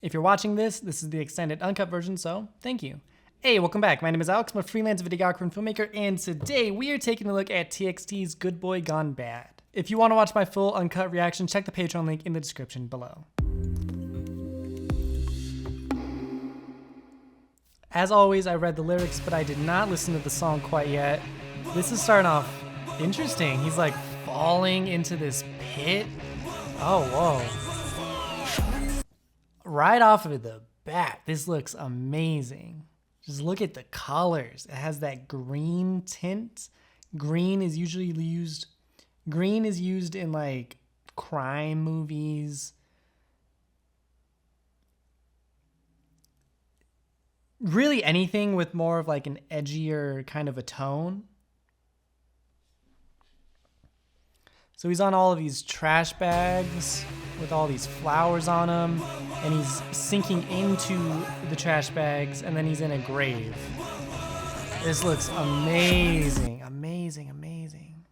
If you're watching this, this is the extended uncut version, so thank you. Hey, welcome back. My name is Alex. I'm a freelance videographer and filmmaker, and today we are taking a look at TXT's Good Boy Gone Bad. If you want to watch my full uncut reaction, check the Patreon link in the description below. As always, I read the lyrics, but I did not listen to the song quite yet. This is starting off interesting. He's like falling into this pit. Oh, whoa. Right off of the bat, this looks amazing. Just look at the colors. It has that green tint. Green is used in like crime movies. Really anything with more of like an edgier kind of a tone. So he's on all of these trash bags with all these flowers on them, and he's sinking into the trash bags, and then he's in a grave. This looks amazing, amazing, amazing.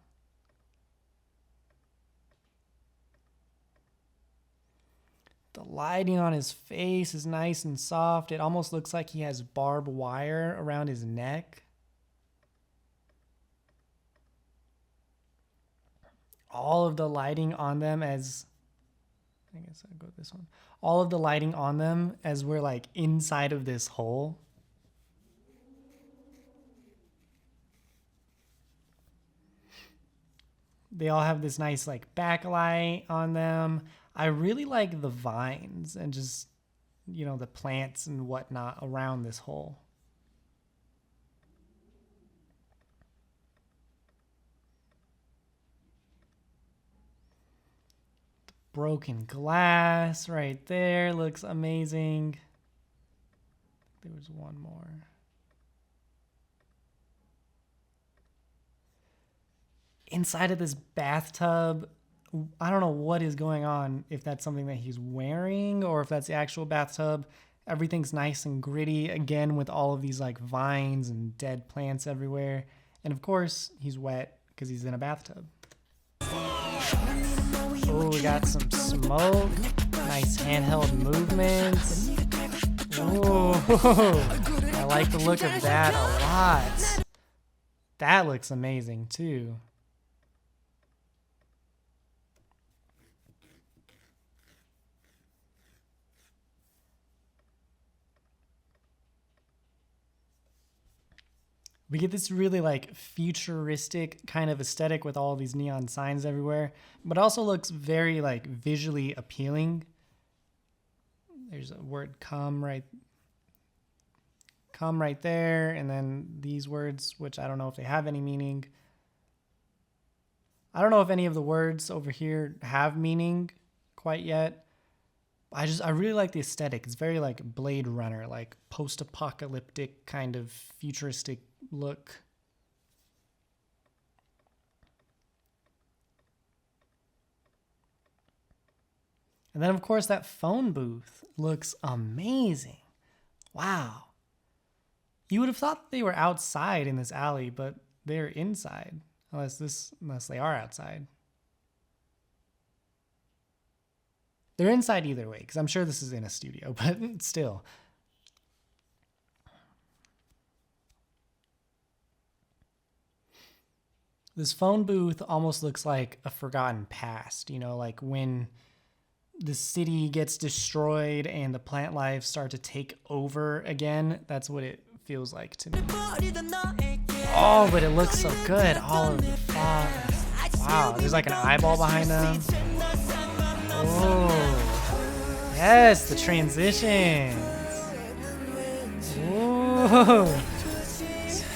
The lighting on his face is nice and soft. It almost looks like he has barbed wire around his neck. All of the lighting on them as, I guess I'll go with this one. All of the lighting on them as we're like inside of this hole. They all have this nice like backlight on them. I really like the vines and just, you know, the plants and whatnot around this hole. Broken glass right there looks amazing. There was one more. Inside of this bathtub, I don't know what is going on, if that's something that he's wearing or if that's the actual bathtub. Everything's nice and gritty, again, with all of these like vines and dead plants everywhere. And of course, he's wet because he's in a bathtub. Oh, we got some smoke. Nice handheld movements. Oh, I like the look of that a lot. That looks amazing too. We get this really like futuristic kind of aesthetic with all these neon signs everywhere, but also looks very like visually appealing. There's a word come right there, and then these words, which I don't know if they have any meaning. I don't know if any of the words over here have meaning quite yet. I really like the aesthetic. It's very like Blade Runner, like post-apocalyptic kind of futuristic look. And then of course that phone booth looks amazing. Wow. You would have thought they were outside in this alley, but they're inside. Unless they are outside. They're inside either way, because I'm sure this is in a studio, but still. This phone booth almost looks like a forgotten past, you know, like when the city gets destroyed and the plant life start to take over again. That's what it feels like to me. Oh, but it looks so good. All of the fog. Wow, there's like an eyeball behind them. Oh, yes, the transitions. Ooh,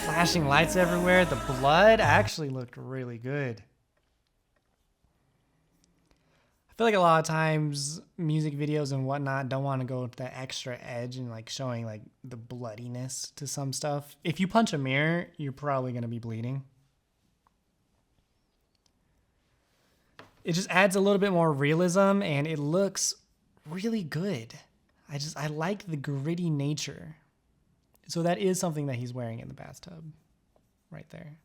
flashing lights everywhere. The blood actually looked really good. I feel like a lot of times music videos and whatnot don't want to go with that extra edge and like showing like the bloodiness to some stuff. If you punch a mirror, you're probably going to be bleeding. It just adds a little bit more realism and it looks really good. I like the gritty nature. So that is something that he's wearing in the bathtub right there.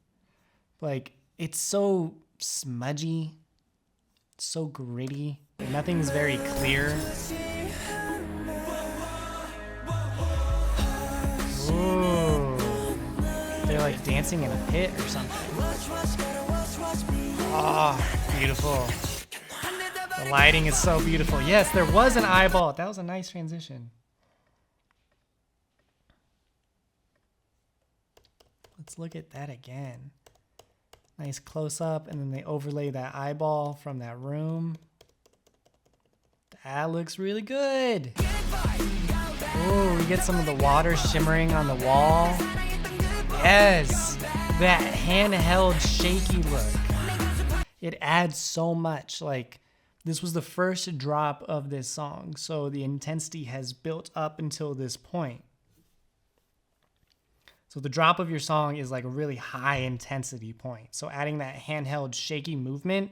Like, it's so smudgy, so gritty. Nothing's very clear. like dancing in a pit or something. Oh, beautiful. The lighting is so beautiful. Yes, there was an eyeball. That was a nice transition. Let's look at that again. Nice close up, and then they overlay that eyeball from that room. That looks really good. Ooh, we get some of the water shimmering on the wall. Yes, that handheld shaky look. It adds so much. Like, this was the first drop of this song, so the intensity has built up until this point. So the drop of your song is like a really high intensity point. So adding that handheld shaky movement,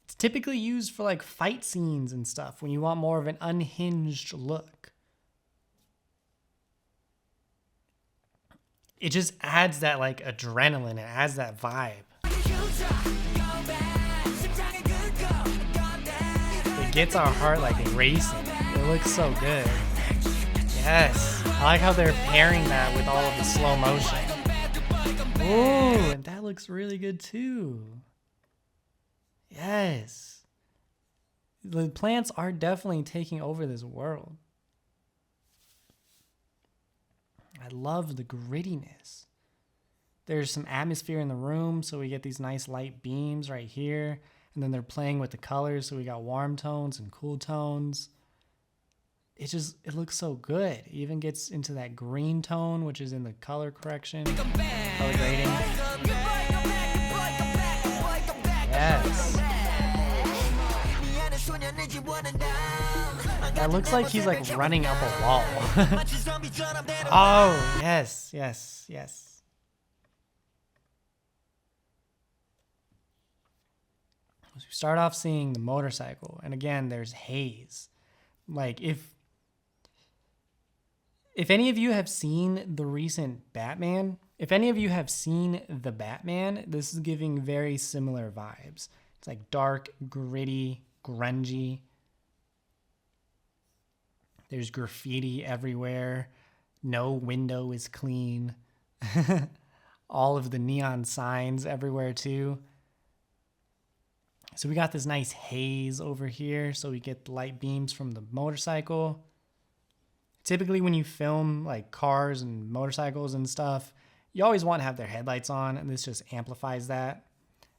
it's typically used for like fight scenes and stuff when you want more of an unhinged look. It just adds that like adrenaline, it adds that vibe. It gets our heart like racing. It looks so good. Yes, I like how they're pairing that with all of the slow motion. Ooh, and that looks really good too. Yes. The plants are definitely taking over this world. I love the grittiness. There's some atmosphere in the room, so we get these nice light beams right here. And then they're playing with the colors, so we got warm tones and cool tones. It looks so good. It even gets into that green tone, which is in the color correction, color grading. Yes. That looks like he's like running up a wall. Oh, yes, yes, yes. So we start off seeing the motorcycle, and again, there's haze. Like, if any of you have seen the recent Batman, if any of you have seen The Batman, this is giving very similar vibes. It's like dark, gritty, grungy. There's graffiti everywhere. No window is clean. All of the neon signs everywhere too. So we got this nice haze over here. So we get the light beams from the motorcycle. Typically when you film like cars and motorcycles and stuff, you always want to have their headlights on, and this just amplifies that.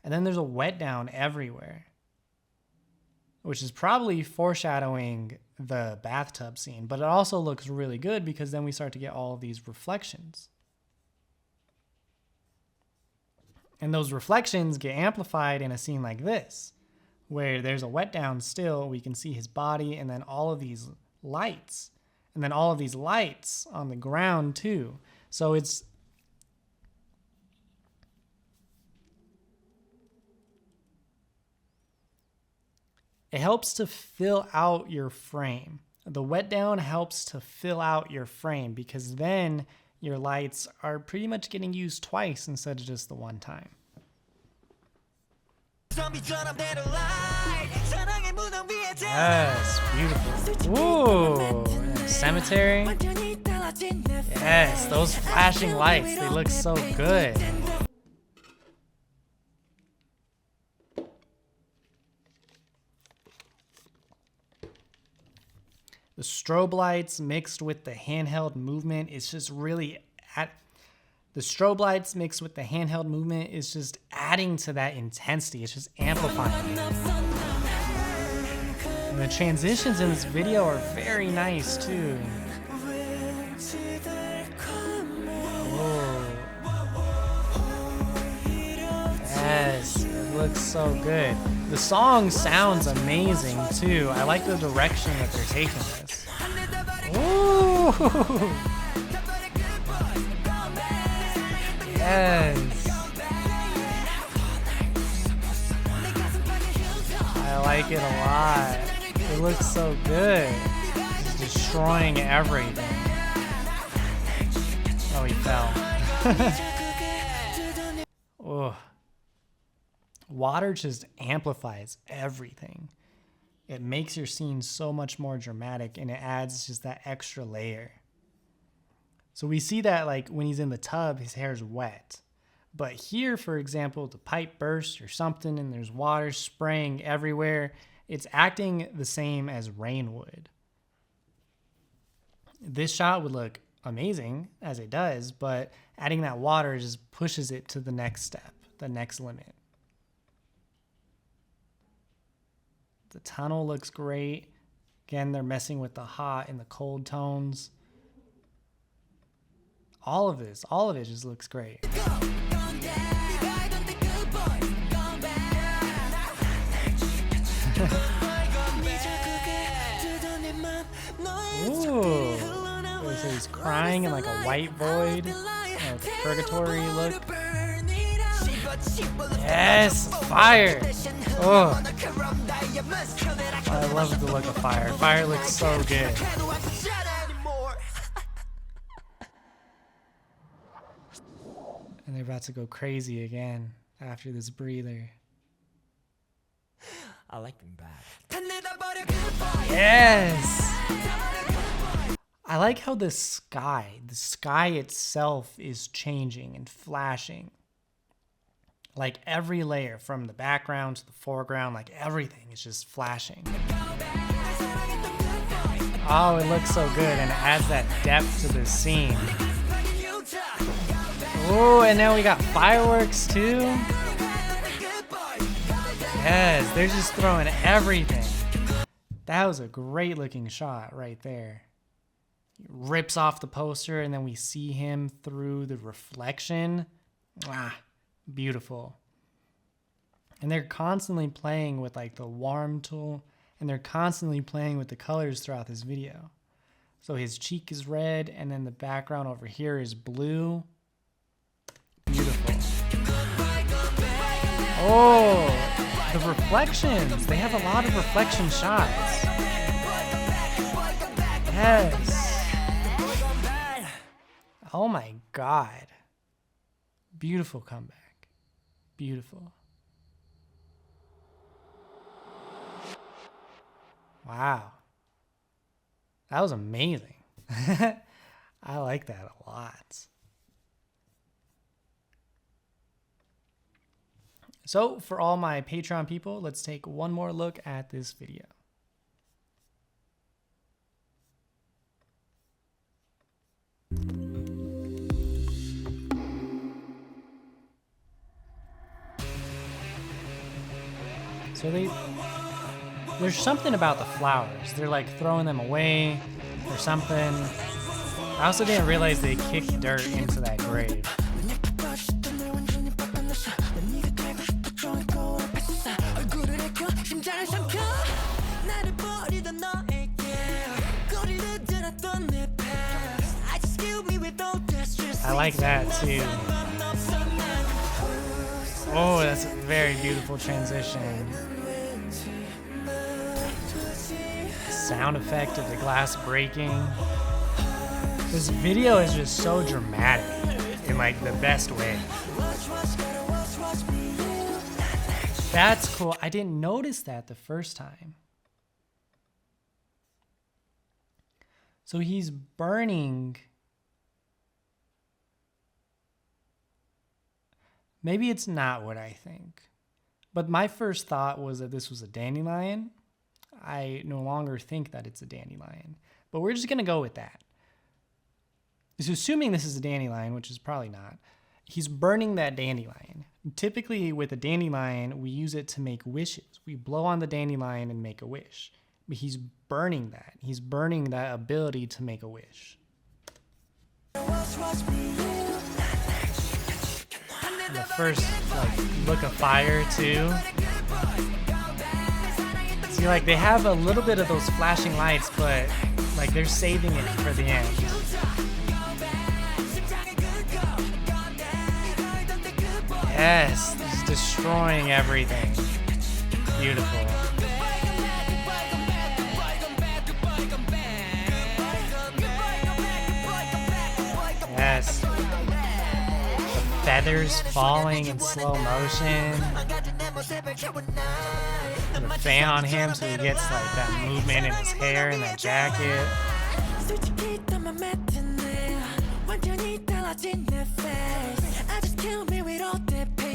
And then there's a wet down everywhere, which is probably foreshadowing the bathtub scene, but it also looks really good because then we start to get all of these reflections. And those reflections get amplified in a scene like this, where there's a wet down still, we can see his body, and then all of these lights. And then all of these lights on the ground too. So it helps to fill out your frame. The wet down helps to fill out your frame because then your lights are pretty much getting used twice instead of just the one time. Yes, beautiful. Ooh, cemetery. Yes, those flashing lights, they look so good. The strobe lights mixed with the handheld movement is just really the strobe lights mixed with the handheld movement is just adding to that intensity. It's just amplifying it. And the transitions in this video are very nice too. Whoa. Yes, it looks so good. The song sounds amazing too. I like the direction that they're taking this. Ooh. Yes. I like it a lot. It looks so good. It's destroying everything. Oh, he fell. Oh. Water just amplifies everything. It makes your scene so much more dramatic, and it adds just that extra layer. So we see that like when he's in the tub, his hair's wet. But here, for example, the pipe bursts or something and there's water spraying everywhere. It's acting the same as rain would. This shot would look amazing as it does, but adding that water just pushes it to the next step, the next limit. The tunnel looks great. Again, they're messing with the hot and the cold tones. All of it just looks great. Ooh. So he's crying in like a white void, like a purgatory look. Yes, fire! Oh, I love the look of fire. Fire looks so good. And they're about to go crazy again after this breather. I like them back. Yes! I like how the sky itself is changing and flashing. Like every layer from the background to the foreground, like everything is just flashing. Oh, it looks so good and it adds that depth to the scene. Oh, and now we got fireworks too. Yes, they're just throwing everything. That was a great looking shot right there. He rips off the poster and then we see him through the reflection. Ah, beautiful. And they're constantly playing with like the warm tool and they're constantly playing with the colors throughout this video. So his cheek is red and then the background over here is blue. Beautiful. Oh, the reflections. They have a lot of reflection shots. Yes. Oh my God. Beautiful comeback. Beautiful. Wow. That was amazing. I like that a lot. So for all my Patreon people, let's take one more look at this video. So there's something about the flowers. They're like throwing them away or something. I also didn't realize they kicked dirt into that grave. I like that too. Oh, that's a very beautiful transition. The sound effect of the glass breaking. This video is just so dramatic in like the best way. That's cool. I didn't notice that the first time. So he's burning. Maybe it's not what I think. But my first thought was that this was a dandelion. I no longer think that it's a dandelion. But we're just going to go with that. So assuming this is a dandelion, which is probably not, he's burning that dandelion. Typically with a dandelion, we use it to make wishes. We blow on the dandelion and make a wish. But he's burning that. He's burning that ability to make a wish. The first look of fire too. See, like they have a little bit of those flashing lights, but like they're saving it for the end. Yes, it's destroying everything. Beautiful. Yes. Feathers falling in slow motion. The fan on him so he gets like that movement in his hair and that jacket.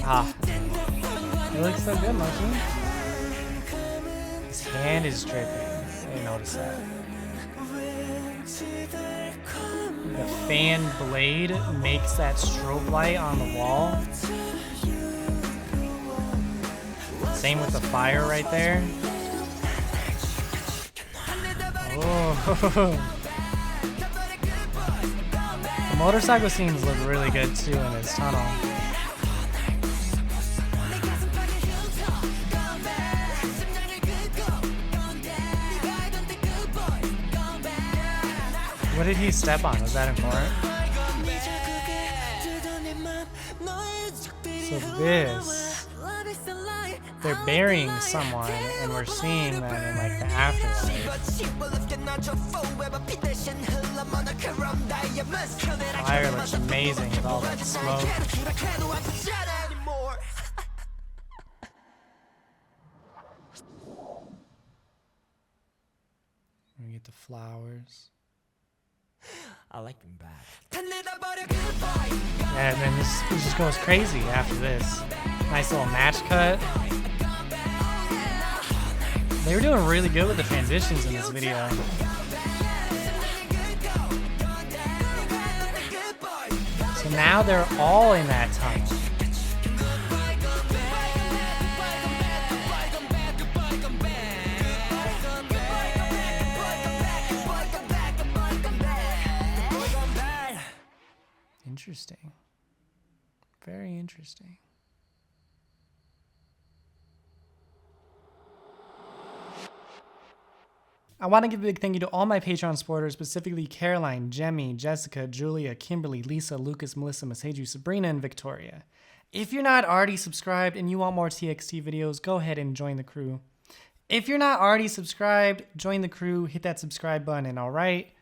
Ah, it looks so good, Monkey. His hand is dripping. I didn't notice that. The fan blade makes that strobe light on the wall. Same with the fire right there. Oh. The motorcycle scenes look really good too in his tunnel. What did he step on? Was that important? So this, they're burying someone and we're seeing them in like the afterlife. Fire looks amazing with all that smoke. We get the flowers. I like them back. Yeah, and then this just goes crazy after this. Nice little match cut. They were doing really good with the transitions in this video. So now they're all in that tunnel. Interesting. Very interesting. I want to give a big thank you to all my Patreon supporters, specifically Caroline, Jemmy, Jessica, Julia, Kimberly, Lisa, Lucas, Melissa, Maseju, Sabrina, and Victoria. If you're not already subscribed and you want more TXT videos, go ahead and join the crew. If you're not already subscribed, join the crew, hit that subscribe button, and all right.